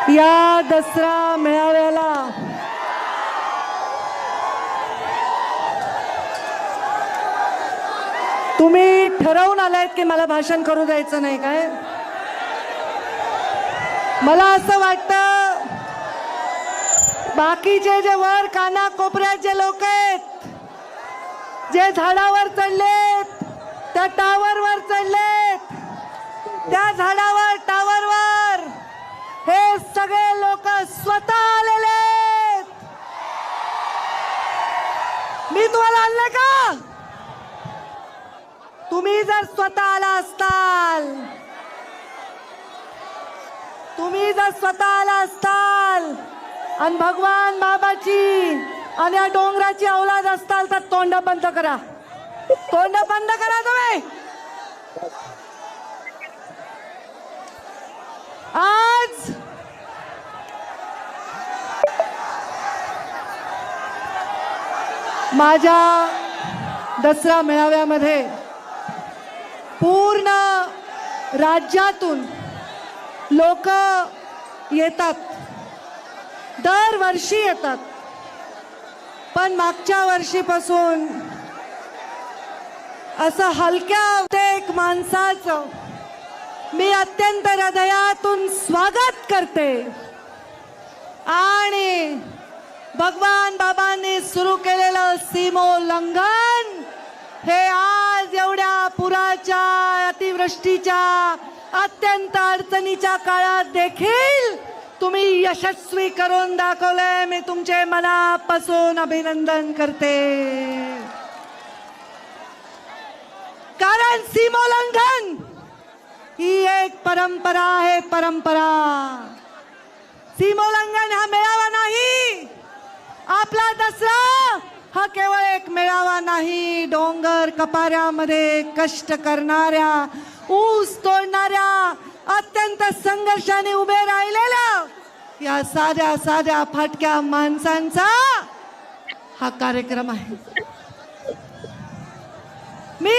या दसरा मेळाव्याला तुम्ही ठरवून आलात की मला भाषण करू द्यायचं नाही काय? मला असं वाटतं बाकीचे जे वर काना कोपऱ्यात जे लोक आहेत, जे झाडावर चढलेत, त्या टावरवर चढलेत, त्या झाडावर टावरवर हे सगळे लोक स्वतः आलेले आहेत. मी तुम्हाला आणलं का? तुम्ही जर स्वतः आला असताल, तुम्ही जर स्वतः आला असताल आणि भगवान बाबाची आणि या डोंगराची औलाद असताल तर तोंड बंद करा, तोंड बंद करा तुम्ही. आज माझ्या दसरा मेळाव्यामध्ये पूर्ण राज्यातून लोक येतात, दरवर्षी येतात. पण मागच्या वर्षीपासून असं हलक्या एक माणसाचं मी अत्यंत हृदयातून स्वागत करते आणि भगवान बाबांनी सुरू केलेलं सीमोल्लंघन हे आज एवढ्या पुराच्या, अतिवृष्टीच्या, अत्यंत अडचणीच्या काळात देखील तुम्ही यशस्वी करून दाखवलंय. मी तुमचे मनापासून अभिनंदन करते. कारण सीमोल्लंघन ही एक परंपरा आहे, परंपरा. सीमोल्लंघन हा मेळावा नाही, आपला दसरा हा केवळ एक मेळावा नाही. डोंगर कपाऱ्यामध्ये कष्ट करणाऱ्या, ऊस तोडणाऱ्या, अत्यंत संघर्षाने उभे राहिलेल्या या साध्या साध्या फाटक्या माणसांचा हा कार्यक्रम आहे. मी